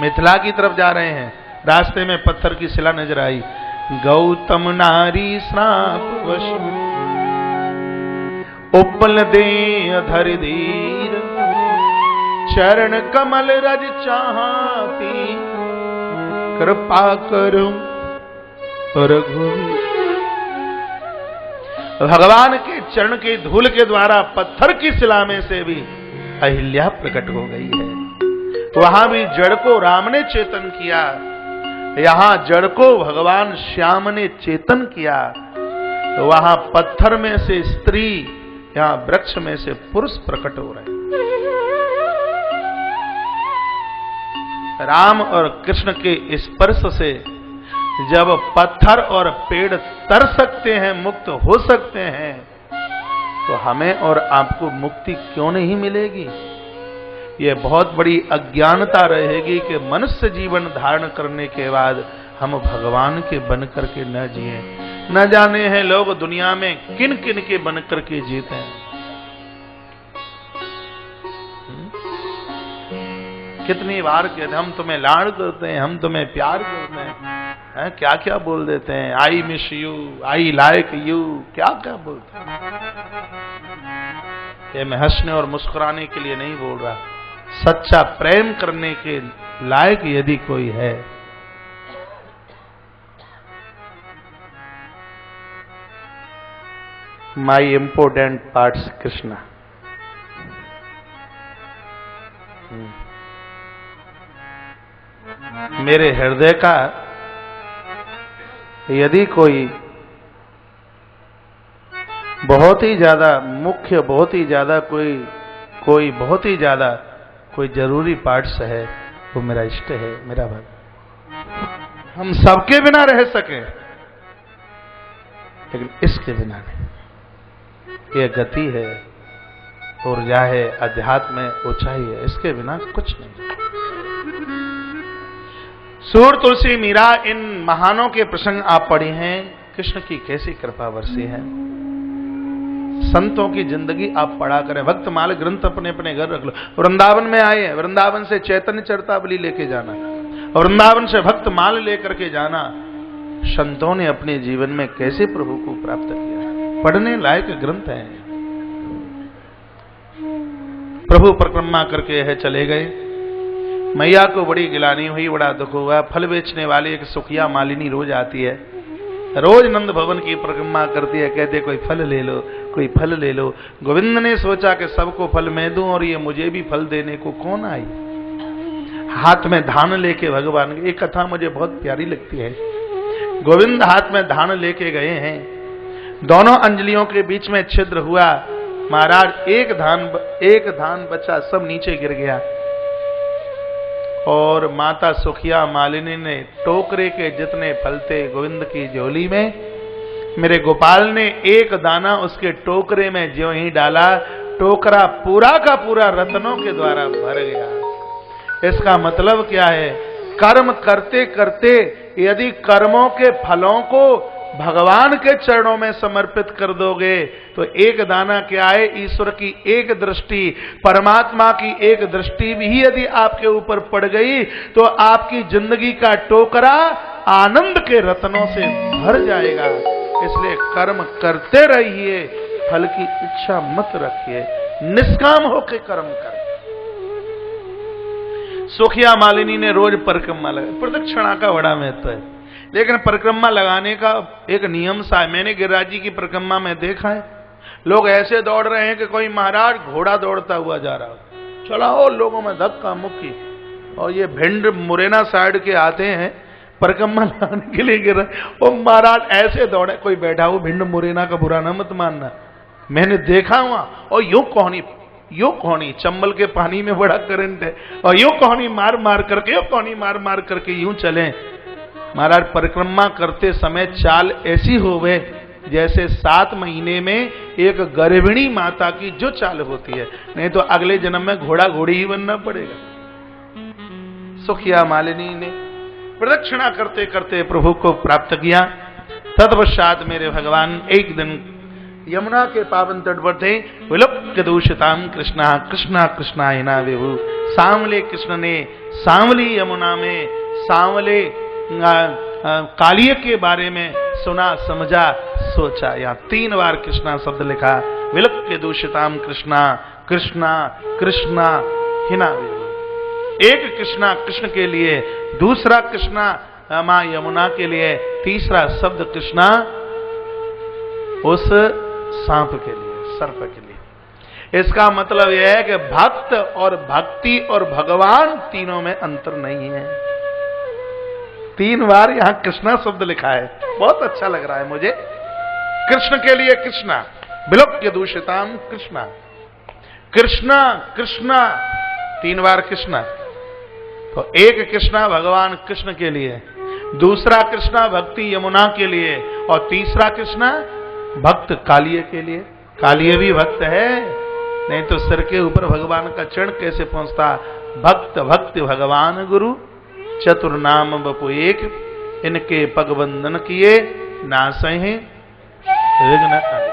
मिथिला की तरफ जा रहे हैं, रास्ते में पत्थर की शिला नजर आई। गौतम नारी श्राप वश उपल दे अधर धीर, चरण कमल रज चाहती, कृपा करूं रघुवीर। भगवान के चरण के धूल के द्वारा पत्थर की शिला में से भी अहिल्या प्रकट हो गई है। वहां भी जड़ को राम ने चेतन किया, यहां जड़ को भगवान श्याम ने चेतन किया। वहां पत्थर में से स्त्री, यहां वृक्ष में से पुरुष प्रकट हो रहे हैं। राम और कृष्ण के स्पर्श से जब पत्थर और पेड़ तर सकते हैं, मुक्त हो सकते हैं, तो हमें और आपको मुक्ति क्यों नहीं मिलेगी? ये बहुत बड़ी अज्ञानता रहेगी कि मनुष्य जीवन धारण करने के बाद हम भगवान के बन करके न जिए। न जाने हैं लोग दुनिया में किन किन के बन करके जीते हैं। कितनी बार कहते हम तुम्हें लाड करते हैं, हम तुम्हें प्यार करते हैं, क्या क्या बोल देते हैं, I miss you, I like you, क्या क्या बोलते हैं। ये मैं हंसने और मुस्कुराने के लिए नहीं बोल रहा, सच्चा प्रेम करने के लायक यदि कोई है माई इंपोर्टेंट पार्ट्स कृष्णा। मेरे हृदय का यदि कोई बहुत ही ज्यादा मुख्य, बहुत ही ज्यादा कोई बहुत ही ज्यादा कोई जरूरी पार्ट्स है, वो मेरा इष्ट है, मेरा भक्त। हम सबके बिना रह सके लेकिन इसके बिना नहीं। ये गति है, ऊर्जा है, अध्यात्म है, ऊंचाई है, इसके बिना कुछ नहीं। सूर, तुलसी, मीरा, इन महानों के प्रसंग आप पढ़े हैं। कृष्ण की कैसी कृपा बरसी है। संतों की जिंदगी आप पढ़ा करें। भक्तमाल ग्रंथ अपने अपने घर रख लो। वृंदावन में आए हैं, वृंदावन से चैतन्य चरितावली लेके जाना, वृंदावन से भक्तमाल लेकर के जाना। संतों ने अपने जीवन में कैसे प्रभु को प्राप्त किया, पढ़ने लायक ग्रंथ है। प्रभु परिक्रमा करके है चले गए। मैया को बड़ी गिलानी हुई, बड़ा दुख हुआ। फल बेचने वाली एक सुखिया मालिनी रोज आती है, रोज नंद भवन की परिक्रमा करती है, कहते कोई फल ले लो, कोई फल ले लो। गोविंद ने सोचा कि सबको फल मैं दूं और ये मुझे भी फल देने को कौन आई। हाथ में धान लेके भगवान, एक कथा मुझे बहुत प्यारी लगती है। गोविंद हाथ में धान लेके गए हैं, दोनों अंजलियों के बीच में छिद्र हुआ। महाराज एक धान बचा, सब नीचे गिर गया। और माता सुखिया मालिनी ने टोकरे के जितने फल थे गोविंद की झोली में, मेरे गोपाल ने एक दाना उसके टोकरे में ज्यों ही डाला, टोकरा पूरा का पूरा रत्नों के द्वारा भर गया। इसका मतलब क्या है? कर्म करते करते यदि कर्मों के फलों को भगवान के चरणों में समर्पित कर दोगे तो एक दाना क्या है, ईश्वर की एक दृष्टि, परमात्मा की एक दृष्टि भी यदि आपके ऊपर पड़ गई तो आपकी जिंदगी का टोकरा आनंद के रत्नों से भर जाएगा। इसलिए कर्म करते रहिए, फल की इच्छा मत रखिए, निष्काम होकर कर्म करें। सुखिया मालिनी ने रोज परिक्रमा लगाई। प्रदक्षिणा का बड़ा महत्व है, लेकिन परिक्रमा लगाने का एक नियम सा है। मैंने गिरिराज जी की परिक्रमा में देखा है, लोग ऐसे दौड़ रहे हैं कि कोई महाराज घोड़ा दौड़ता हुआ जा रहा हो, चला हो, लोगों में धक्का मुक्की। और ये भिंड मुरैना साइड के आते हैं परिक्रमा लगाने के लिए, गिर वो महाराज ऐसे दौड़े। कोई बैठा हो भिंड मुरैना का बुरा ना मत मानना, मैंने देखा वहां। और यूं कोहनी चंबल के पानी में बड़ा करंट है, और यूं कोहनी मार मार करके यूं चले। महाराज परिक्रमा करते समय चाल ऐसी होवे जैसे 7 महीने में एक गर्भिणी माता की जो चाल होती है, नहीं तो अगले जन्म में घोड़ा घोड़ी ही बनना पड़ेगा। सुखिया मालिनी ने प्रदक्षिणा करते करते प्रभु को प्राप्त किया। तत्पश्चात मेरे भगवान एक दिन यमुना के पावन तट पर थे। विलुप्त दूषिताम कृष्णा कृष्णा कृष्णायना विभु। सांवले कृष्ण ने सांवली यमुना में सांवले कालिय के बारे में सुना, समझा, सोचा। यहाँ 3 बार कृष्णा शब्द लिखा। विलुप्त दूषिताम कृष्णा कृष्णा कृष्णा हिना विभु। एक कृष्णा कृष्ण के लिए, दूसरा कृष्णा मां यमुना के लिए, तीसरा शब्द कृष्णा उस सांप के लिए, सर्प के लिए। इसका मतलब यह है कि भक्त और भक्ति और भगवान तीनों में अंतर नहीं है। 3 बार यहां कृष्णा शब्द लिखा है, बहुत अच्छा लग रहा है मुझे। कृष्ण के लिए कृष्णा, विलुप्त दूषिताम कृष्णा, कृष्णा कृष्णा, 3 बार कृष्णा। तो एक कृष्णा भगवान कृष्ण के लिए, दूसरा कृष्णा भक्ति यमुना के लिए, और तीसरा कृष्णा भक्त कालिय के लिए। कालिय भी भक्त है, नहीं तो सिर के ऊपर भगवान का चरण कैसे पहुंचता। भक्त भक्ति भगवान गुरु, चतुर नाम बपु एक, इनके पग बंदन किए नासहि विघ्न आदि।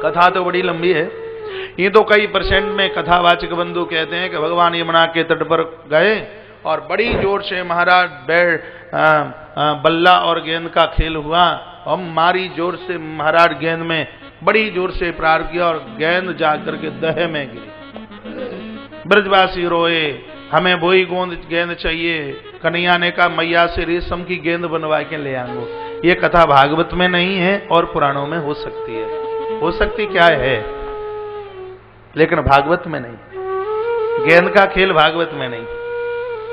कथा तो बड़ी लंबी है, ये तो कई परसेंट में कथावाचक बंधु कहते हैं कि भगवान यमुना के तट पर गए और बड़ी जोर से महाराज बल्ला और गेंद का खेल हुआ, हम मारी जोर से महाराज गेंद में बड़ी जोर से प्रहार किया और गेंद जाकर के दहे में गिरी। ब्रजवासी रोए, हमें वही गेंद चाहिए। कन्हैया ने कहा मैया से रेशम की गेंद बनवा के ले आऊंगो। ये कथा भागवत में नहीं है और पुराणों में हो सकती है, हो सकती क्या है, लेकिन भागवत में नहीं। गेंद का खेल भागवत में नहीं।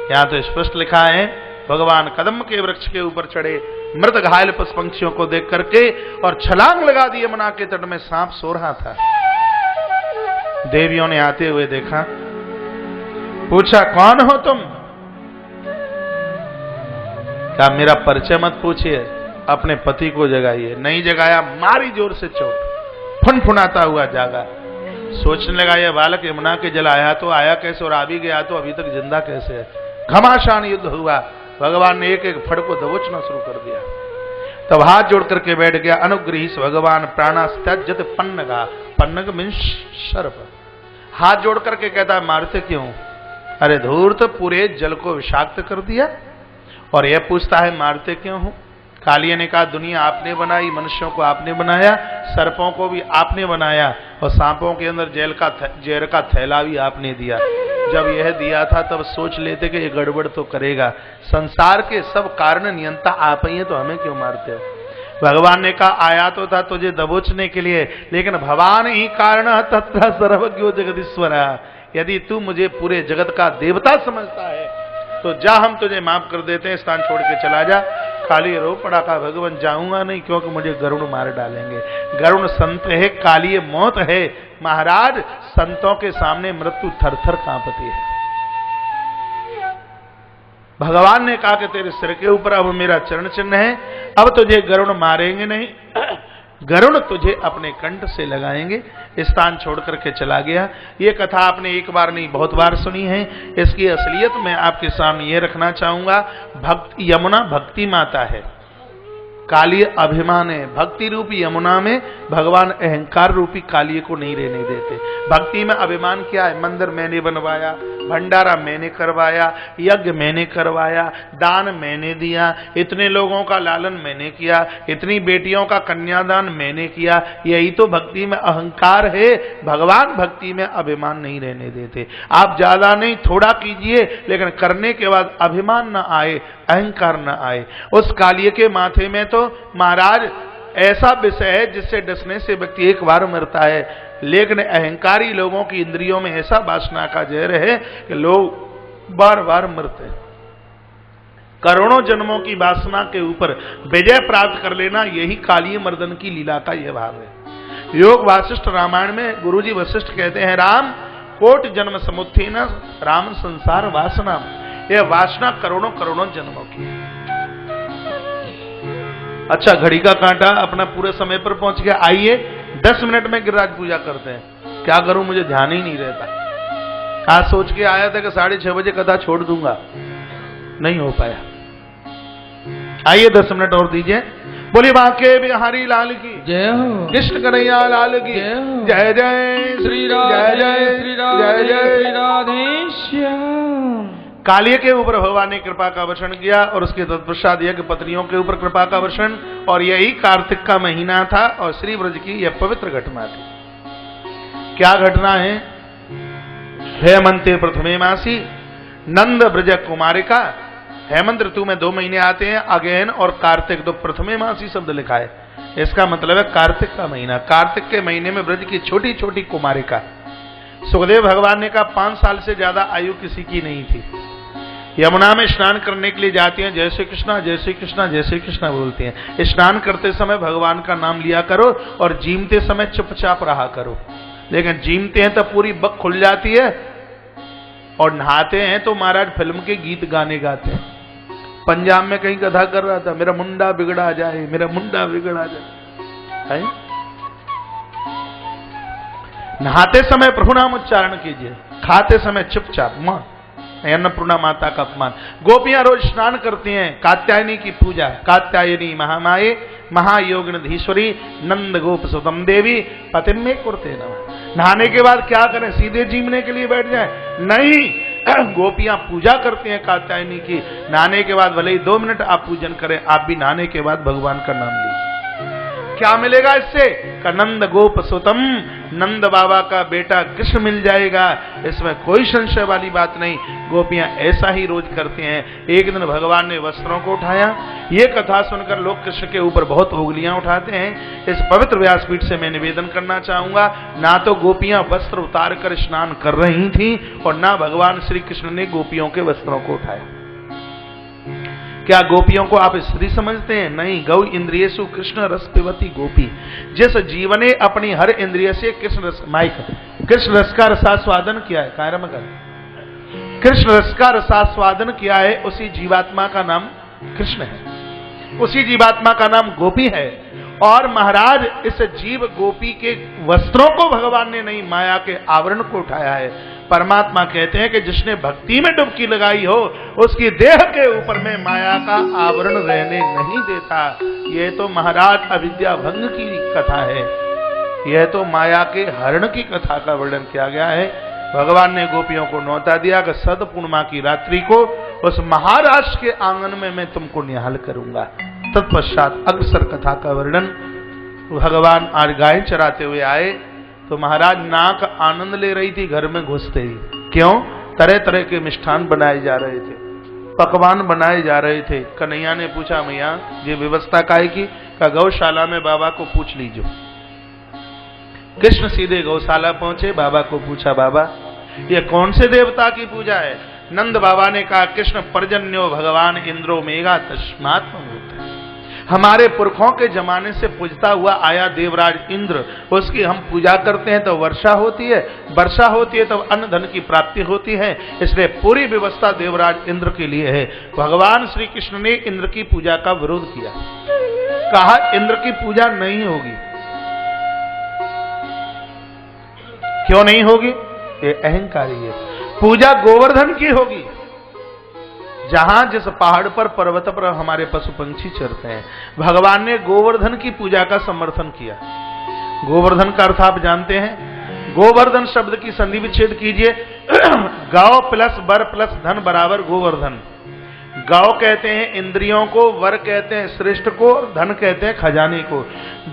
यहां तो स्पष्ट लिखा है भगवान कदम के वृक्ष के ऊपर चढ़े, मृत घायल पशु पंक्षियों को देख करके और छलांग लगा दी। यमुना के तट में सांप सो रहा था। देवियों ने आते हुए देखा, पूछा कौन हो तुम? क्या मेरा परिचय मत पूछिए, अपने पति को जगाइए। नहीं जगाया, मारी जोर से चोट, फुनफुनाता हुआ जागा। सोचने लगा यह बालक यमुना के जल आया तो आया कैसे और आ भी गया तो अभी तक जिंदा कैसे है। घमासान युद्ध हुआ, भगवान ने एक एक फड़ को दबोचना शुरू कर दिया। तब हाथ जोड़ करके बैठ गया। अनुग्रही भगवान प्राणास्त्यजत पन्नगा, पन्नग मीन्स सर्प। हाथ जोड़ करके कहता है मारते क्यों? अरे धूर्त, पूरे जल को विषाक्त कर दिया। और यह पूछता है मारते क्यों हूं? कालिया ने कहा दुनिया आपने बनाई, मनुष्यों को आपने बनाया, सर्पों को भी आपने बनाया और सांपों के अंदर जहर का थैला भी आपने दिया। जब यह दिया था तब सोच लेते कि ये गड़बड़ तो करेगा। संसार के सब कारण नियंता आप ही हैं तो हमें क्यों मारते हो? भगवान ने कहा आया तो था तुझे दबोचने के लिए, लेकिन भगवान ही कारण तत्र सर्वज्ञो जगदीश्वर। यदि तू मुझे पूरे जगत का देवता समझता है तो जा, हम तुझे माफ कर देते हैं, स्थान छोड़ के चला जा। काली रो पड़ा, का भगवान जाऊंगा नहीं क्योंकि मुझे गरुड़ मार डालेंगे। गरुड़ संत है, काली मौत है। महाराज संतों के सामने मृत्यु थर थर कांपती है। भगवान ने कहा कि तेरे सिर के ऊपर अब मेरा चरण चिन्ह है, अब तुझे गरुड़ मारेंगे नहीं, गरुड़ तुझे अपने कंठ से लगाएंगे। स्थान छोड़ करके चला गया। ये कथा आपने एक बार नहीं बहुत बार सुनी है। इसकी असलियत मैं आपके सामने ये रखना चाहूंगा। यमुना भक्ति माता है, कालिय अभिमान है। भक्ति रूपी यमुना में भगवान अहंकार रूपी कालिय को नहीं रहने देते। भक्ति में अभिमान क्या है? मंदिर मैंने बनवाया, भंडारा मैंने करवाया, यज्ञ मैंने करवाया, दान मैंने दिया, इतने लोगों का लालन मैंने किया, इतनी बेटियों का कन्यादान मैंने किया। यही तो भक्ति में अहंकार है। भगवान भक्ति में अभिमान नहीं रहने देते। आप ज्यादा नहीं थोड़ा कीजिए, लेकिन करने के बाद अभिमान न आए, अहंकार न आए। उस कालिय के माथे में तो महाराज ऐसा विषय है जिससे डसने से व्यक्ति एक बार मरता है, लेकिन अहंकारी लोगों की इंद्रियों में ऐसा वासना का जहर है कि लोग बार बार मरते हैं। करोड़ों जन्मों की वासना के ऊपर विजय प्राप्त कर लेना, यही कालिय मर्दन की लीला का यह भाव है। योग वासिष्ठ रामायण में गुरुजी वशिष्ठ कहते हैं राम कोट जन्म समुत्थेन राम संसार वासना। यह वासना करोड़ों करोड़ों जन्मों की। अच्छा, घड़ी का कांटा अपना पूरे समय पर पहुंच गया। आइए 10 मिनट में गिरिराज पूजा करते हैं। क्या करूं, मुझे ध्यान ही नहीं रहता। आज सोच के आया था कि 6:30 बजे कथा छोड़ दूंगा, नहीं हो पाया। आइए 10 मिनट और दीजिए। बोलिए बांके बिहारी लाल की जय हो, कृष्ण कन्हैया लाल की जय हो। जय जय श्री राधे, जय श्री राधे, श्री राधे श्याम। कालिय के ऊपर भगवान ने कृपा का वर्षण किया और उसके तत्पश्चात यज्ञ पत्नियों के ऊपर कृपा का वर्षण। और यही कार्तिक का महीना था और श्री ब्रज की यह पवित्र घटना थी। क्या घटना है? हेमंते प्रथमे मासी नंद ब्रज कुमारिका। हेमंत ऋतु में 2 महीने आते हैं, अगहन और कार्तिक। तो प्रथमे मासी शब्द लिखा है, इसका मतलब है कार्तिक का महीना। कार्तिक के महीने में ब्रज की छोटी छोटी कुमारिका। सुखदेव भगवान ने कहा 5 साल से ज्यादा आयु किसी की नहीं थी। यमुना में स्नान करने के लिए जाती हैं, जय श्री कृष्णा जय श्री कृष्णा जय श्री कृष्णा बोलती हैं। स्नान करते समय भगवान का नाम लिया करो और जीमते समय चुपचाप रहा करो। लेकिन जीमते हैं तो पूरी बक खुल जाती है और नहाते हैं तो महाराज फिल्म के गीत गाने गाते हैं। पंजाब में कहीं कथा कर रहा था, मेरा मुंडा बिगड़ा जाए, मेरा मुंडा बिगड़ा जाए। नहाते समय प्रभु नाम उच्चारण कीजिए, खाते समय चुपचाप मां, अन्नपूर्णा माता का अपमान। गोपियां रोज स्नान करती हैं, कात्यायनी की पूजा, कात्यायनी महामाये महायोगिनीधीश्वरी नंद गोप सुतम देवी पतिम में कुरते नमः। नहाने के बाद क्या करें, सीधे जीवने के लिए बैठ जाए? नहीं, गोपियां पूजा करती हैं कात्यायनी की। नहाने के बाद भले ही 2 मिनट आप पूजन करें, आप भी नहाने के बाद भगवान का नाम लीजिए। क्या मिलेगा इससे? नंद गोप सुतम, नंद बाबा का बेटा कृष्ण मिल जाएगा, इसमें कोई संशय वाली बात नहीं। गोपियां ऐसा ही रोज करती हैं। एक दिन भगवान ने वस्त्रों को उठाया। ये कथा सुनकर लोग कृष्ण के ऊपर बहुत उंगलियां उठाते हैं। इस पवित्र व्यासपीठ से मैं निवेदन करना चाहूंगा, ना तो गोपियां वस्त्र उतार कर स्नान कर रही थी और ना भगवान श्री कृष्ण ने गोपियों के वस्त्रों को उठाया। क्या गोपियों को आप स्त्री समझते हैं? नहीं। गौ इंद्रियेषु कृष्ण रस पिबती गोपी। जिस जीवने अपनी हर इंद्रिय से कृष्ण रस का रसास्वादन किया है, कृष्ण रस का रसास्वादन किया है, उसी जीवात्मा का नाम कृष्ण है, उसी जीवात्मा का नाम गोपी है। और महाराज इस जीव गोपी के वस्त्रों को भगवान ने नहीं, माया के आवरण को उठाया है। परमात्मा कहते हैं कि जिसने भक्ति में डुबकी लगाई हो उसकी देह के ऊपर में माया का आवरण रहने नहीं देता। यह तो महाराज अविद्या भंग की कथा है, यह तो माया के हरण की कथा का वर्णन किया गया है। भगवान ने गोपियों को न्योता दिया कि सद पूर्णिमा की रात्रि को उस महाराष्ट्र के आंगन में मैं तुमको निहाल करूंगा। तत्पश्चात अग्रसर कथा का वर्णन। भगवान आज गाय चराते हुए आए तो महाराज नाक आनंद ले रही थी घर में घुसते ही। क्यों? तरह तरह के मिष्ठान बनाए जा रहे थे, पकवान बनाए जा रहे थे। कन्हैया ने पूछा, मैया ये व्यवस्था काहे की? का गौशाला में बाबा को पूछ लीजिए। कृष्ण सीधे गौशाला पहुंचे, बाबा को पूछा, बाबा ये कौन से देवता की पूजा है? नंद बाबा ने कहा, कृष्ण पर्जन्यो भगवान इंद्रो मेघा तस्मात् होता है। हमारे पुरखों के जमाने से पूजता हुआ आया देवराज इंद्र, उसकी हम पूजा करते हैं तो वर्षा होती है, वर्षा होती है तो अन्न धन की प्राप्ति होती है, इसलिए पूरी व्यवस्था देवराज इंद्र के लिए है। भगवान श्री कृष्ण ने इंद्र की पूजा का विरोध किया, कहा इंद्र की पूजा नहीं होगी। क्यों नहीं होगी? ये अहंकारी है। पूजा गोवर्धन की होगी, जहां जिस पहाड़ पर पर्वत पर हमारे पशु पंछी चरते हैं। भगवान ने गोवर्धन की पूजा का समर्थन किया। गोवर्धन का अर्थ आप जानते हैं? गोवर्धन शब्द की संधि विच्छेद कीजिए, गौ प्लस वर प्लस धन बराबर गोवर्धन। गौ कहते हैं इंद्रियों को, वर कहते हैं श्रेष्ठ को, धन कहते हैं खजाने को।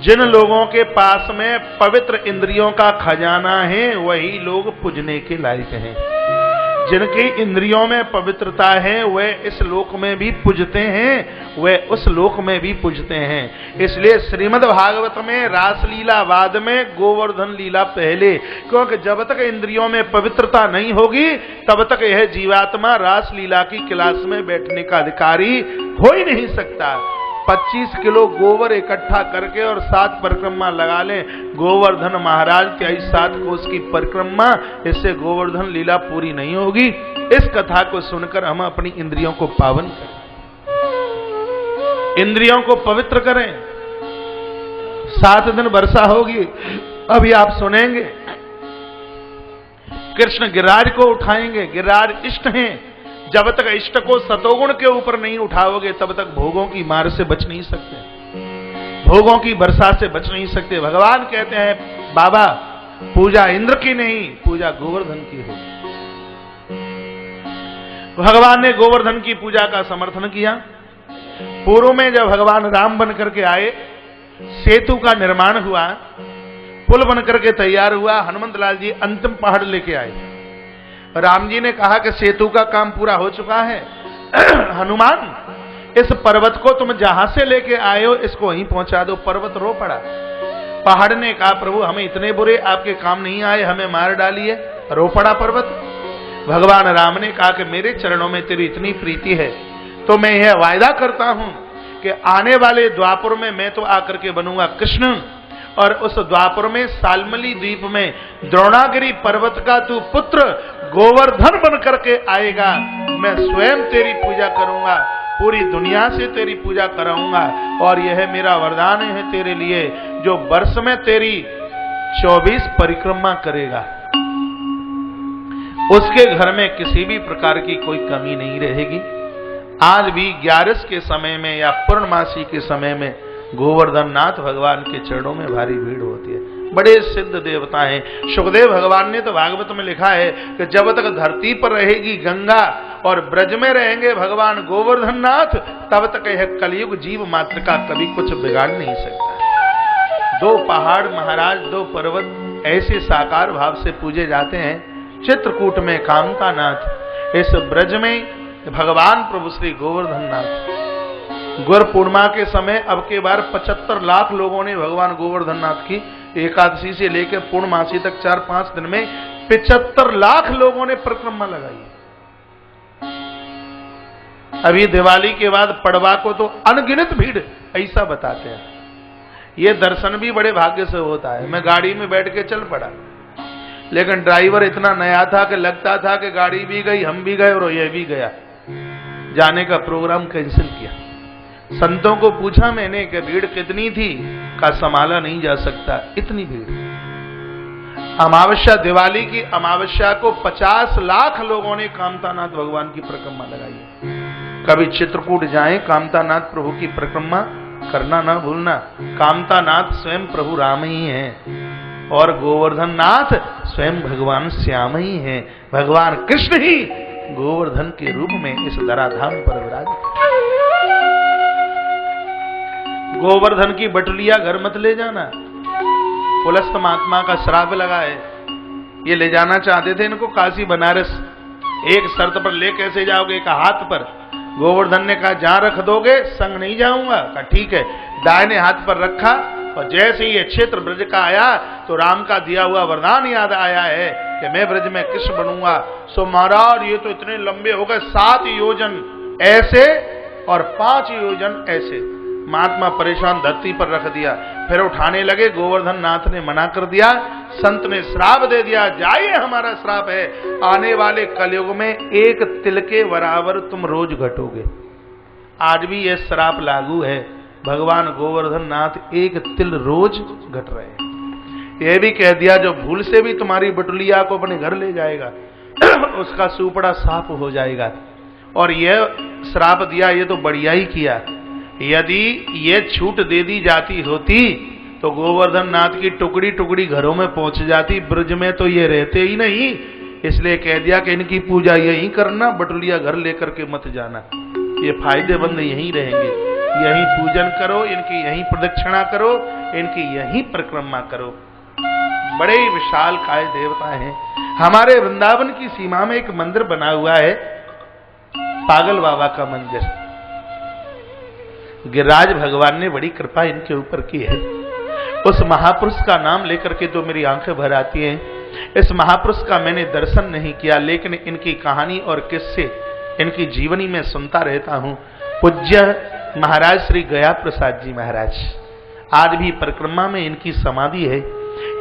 जिन लोगों के पास में पवित्र इंद्रियों का खजाना है वही लोग पूजने के लायक हैं। जिनकी इंद्रियों में पवित्रता है वे इस लोक में भी पूजते हैं, वे उस लोक में भी पूजते हैं। इसलिए श्रीमद् भागवत में रासलीला बाद में गोवर्धन लीला पहले, क्योंकि जब तक इंद्रियों में पवित्रता नहीं होगी तब तक यह जीवात्मा रासलीला की क्लास में बैठने का अधिकारी हो ही नहीं सकता। 25 किलो गोबर इकट्ठा करके और 7 परिक्रमा लगा लें, गोवर्धन महाराज 23 कोस की परिक्रमा, इससे गोवर्धन लीला पूरी नहीं होगी। इस कथा को सुनकर हम अपनी इंद्रियों को पावन करें, इंद्रियों को पवित्र करें। 7 दिन वर्षा होगी, अभी आप सुनेंगे कृष्ण गिरिराज को उठाएंगे। गिरिराज इष्ट हैं, जब तक इष्ट को सतोगुण के ऊपर नहीं उठाओगे तब तक भोगों की मार से बच नहीं सकते, भोगों की वर्षा से बच नहीं सकते। भगवान कहते हैं, बाबा पूजा इंद्र की नहीं, पूजा गोवर्धन की हो। भगवान ने गोवर्धन की पूजा का समर्थन किया। पूर्व में जब भगवान राम बन करके आए, सेतु का निर्माण हुआ, पुल बन करके तैयार हुआ, हनुमंत लाल जी अंतिम पहाड़ लेके आए। राम जी ने कहा कि सेतु का काम पूरा हो चुका है, हनुमान इस पर्वत को तुम जहां से लेके आए हो इसको वहीं पहुंचा दो। पर्वत रो पड़ा। पहाड़ ने कहा, प्रभु हमें इतने बुरे आपके काम नहीं आए, हमें मार डालिए। रो पड़ा पर्वत। भगवान राम ने कहा कि मेरे चरणों में तेरी इतनी प्रीति है तो मैं यह वायदा करता हूं कि आने वाले द्वापर में मैं तो आकर के बनूंगा कृष्ण, और उस द्वापर में सालमली द्वीप में द्रोणागिरी पर्वत का तू पुत्र गोवर्धन बन करके आएगा। मैं स्वयं तेरी पूजा करूंगा, पूरी दुनिया से तेरी पूजा कराऊंगा, और यह मेरा वरदान है तेरे लिए, जो वर्ष में तेरी 24 परिक्रमा करेगा, उसके घर में किसी भी प्रकार की कोई कमी नहीं रहेगी। आज भी 11 के समय में या पूर्णमासी के समय में गोवर्धन नाथ भगवान के चरणों में भारी भीड़ होती है। बड़े सिद्ध देवता हैं। सुखदेव भगवान ने तो भागवत में लिखा है कि जब तक धरती पर रहेगी गंगा और ब्रज में रहेंगे भगवान गोवर्धन नाथ, तब तक यह कलयुग जीव मात्र का कभी कुछ बिगाड़ नहीं सकता। 2 पहाड़ महाराज, 2 पर्वत ऐसे साकार भाव से पूजे जाते हैं। चित्रकूट में कामता नाथ, इस ब्रज में भगवान प्रभु श्री गोवर्धन नाथ। गुरु पूर्णिमा के समय अब के बार 75 लाख लोगों ने भगवान गोवर्धन नाथ की एकादशी से लेकर पूर्णमासी तक 4-5 दिन में 75 लाख लोगों ने परिक्रमा लगाई। अभी दिवाली के बाद पड़वा को तो अनगिनत भीड़, ऐसा बताते हैं। ये दर्शन भी बड़े भाग्य से होता है। मैं गाड़ी में बैठ के चल पड़ा, लेकिन ड्राइवर इतना नया था कि लगता था कि गाड़ी भी गई, हम भी गए और यह भी गया। जाने का प्रोग्राम कैंसिल किया। संतों को पूछा मैंने कि भीड़ कितनी थी, का संभाला नहीं जा सकता, इतनी भीड़। अमावस्या, दिवाली की अमावस्या को 50 लाख लोगों ने कामतानाथ भगवान की परिक्रमा लगाई है। कभी चित्रकूट जाएं, कामतानाथ प्रभु की परिक्रमा करना ना भूलना। कामतानाथ स्वयं प्रभु राम ही हैं और गोवर्धन नाथ स्वयं भगवान श्याम ही हैं। भगवान कृष्ण ही गोवर्धन के रूप में इस धराधाम पर विराजित। गोवर्धन की बटुलिया घर मत ले जाना, पुलस्त महात्मा का श्राप लगा है। ये ले जाना चाहते थे इनको काशी बनारस, एक शर्त पर ले कैसे जाओगे, एक हाथ पर। गोवर्धन ने कहा जहां रख दोगे संग नहीं जाऊंगा। कहा ठीक है। दाहिने हाथ पर रखा और जैसे ही ये क्षेत्र ब्रज का आया तो राम का दिया हुआ वरदान याद आया है कि मैं ब्रज में कृष्ण बनूंगा। सो महाराज ये तो इतने लंबे हो गए, 7 योजन ऐसे और 5 योजन ऐसे। महात्मा परेशान धरती पर रख दिया, फिर उठाने लगे। गोवर्धन नाथ ने मना कर दिया, संत ने श्राप दे दिया, जाइए हमारा श्राप है, आने वाले कलयुग में 1 तिल के बराबर तुम रोज घटोगे। आज भी यह श्राप लागू है। भगवान गोवर्धन नाथ 1 तिल रोज घट रहे हैं। यह भी कह दिया जो भूल से भी तुम्हारी बटुलिया को अपने घर ले जाएगा उसका सूपड़ा साफ हो जाएगा। और यह श्राप दिया, ये तो बढ़िया ही किया। यदि ये छूट दे दी जाती होती तो गोवर्धन नाथ की टुकड़ी टुकड़ी घरों में पहुंच जाती, ब्रज में तो ये रहते ही नहीं। इसलिए कह दिया कि इनकी पूजा यहीं करना, बटुलिया घर लेकर के मत जाना। ये फायदेमंद यहीं रहेंगे, यहीं पूजन करो, इनकी यहीं प्रदक्षिणा करो, इनकी यहीं परिक्रमा करो। बड़े विशाल काय देवता हैं। हमारे वृंदावन की सीमा में एक मंदिर बना हुआ है, पागल बाबा का मंदिर। गिरिराज भगवान ने बड़ी कृपा इनके ऊपर की है। उस महापुरुष का नाम लेकर के तो मेरी आंखें भर आती हैं। इस महापुरुष का मैंने दर्शन नहीं किया, लेकिन इनकी कहानी और किस्से इनकी जीवनी में सुनता रहता हूं। पूज्य महाराज श्री गया प्रसाद जी महाराज, आज भी परिक्रमा में इनकी समाधि है।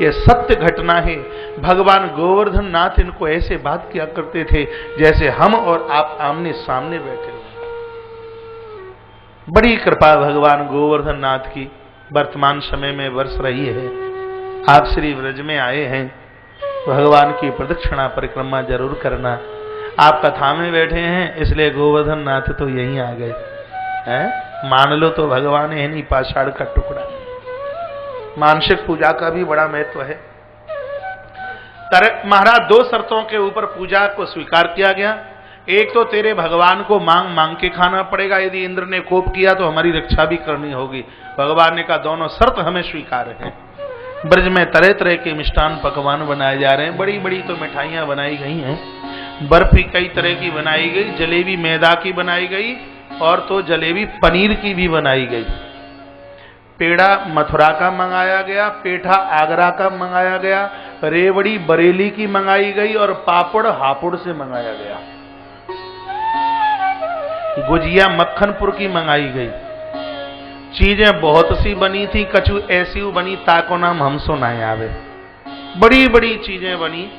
यह सत्य घटना है। भगवान गोवर्धन नाथ इनको ऐसे बात किया करते थे जैसे हम और आप आमने सामने बैठे। बड़ी कृपा भगवान गोवर्धन नाथ की वर्तमान समय में बरस रही है। आप श्री ब्रज में आए हैं, भगवान की प्रदक्षिणा परिक्रमा जरूर करना। आप कथा में बैठे हैं इसलिए गोवर्धन नाथ तो यहीं आ गए हैं। मान लो तो भगवान है नहीं पाषाण का टुकड़ा। मानसिक पूजा का भी बड़ा महत्व है। महाराज 2 शर्तों के ऊपर पूजा को स्वीकार किया गया। एक तो तेरे भगवान को मांग मांग के खाना पड़ेगा, यदि इंद्र ने कोप किया तो हमारी रक्षा भी करनी होगी। भगवान ने कहा दोनों शर्त हमें स्वीकार है। ब्रज में तरह तरह के मिष्ठान पकवान बनाए जा रहे हैं। बड़ी बड़ी तो मिठाइयां बनाई गई हैं। बर्फी कई तरह की बनाई गई, जलेबी मैदा की बनाई गई और तो जलेबी पनीर की भी बनाई गई। पेड़ा मथुरा का मंगाया गया, पेठा आगरा का मंगाया गया, रेवड़ी बरेली की मंगाई गई और पापड़ हापुड़ से मंगाया गया। गुजिया मक्खनपुर की मंगाई गई। चीजें बहुत सी बनी थी, कछु ऐसी बनी ताको नाम हमसो ना आवे। बड़ी बड़ी चीजें बनी।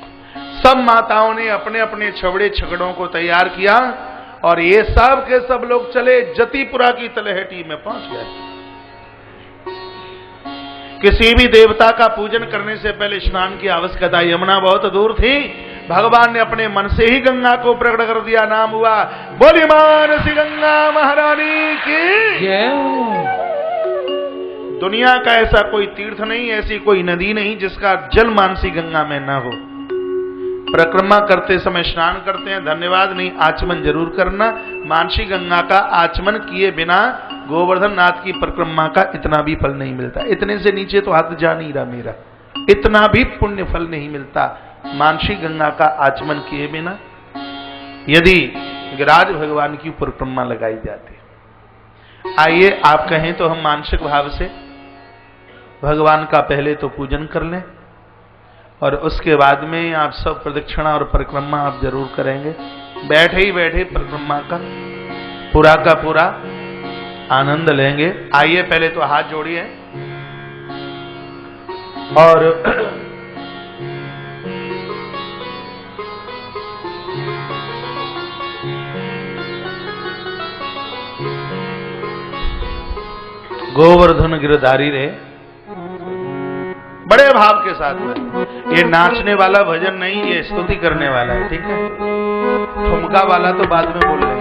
सब माताओं ने अपने अपने छबड़े छकड़ों को तैयार किया और ये सब के सब लोग चले जतीपुरा की तलहटी में पहुंच गए। किसी भी देवता का पूजन करने से पहले स्नान की आवश्यकता। यमुना बहुत दूर थी, भगवान ने अपने मन से ही गंगा को प्रकट कर दिया, नाम हुआ बोली मानसी गंगा महारानी की जय। दुनिया का ऐसा कोई तीर्थ नहीं, ऐसी कोई नदी नहीं जिसका जल मानसी गंगा में न हो। परिक्रमा करते समय स्नान करते हैं, धन्यवाद नहीं, आचमन जरूर करना। मानसी गंगा का आचमन किए बिना गोवर्धन नाथ की परिक्रमा का इतना भी फल नहीं मिलता। इतने से नीचे तो हाथ जा नहीं रहा मेरा, इतना भी पुण्य फल नहीं मिलता मानसी गंगा का आचमन किए बिना, यदि गिरिराज भगवान की परिक्रमा लगाई जाती। आइए आप कहें तो हम मानसिक भाव से भगवान का पहले तो पूजन कर लें और उसके बाद में आप सब प्रदक्षिणा और परिक्रमा आप जरूर करेंगे। बैठे ही बैठे परिक्रमा का पूरा आनंद लेंगे। आइए पहले तो हाथ जोड़िए और गोवर्धन गिरधारी रे, बड़े भाव के साथ में। ये नाचने वाला भजन नहीं, ये स्तुति करने वाला है, ठीक है। ठुमका वाला तो बाद में बोल लेंगे।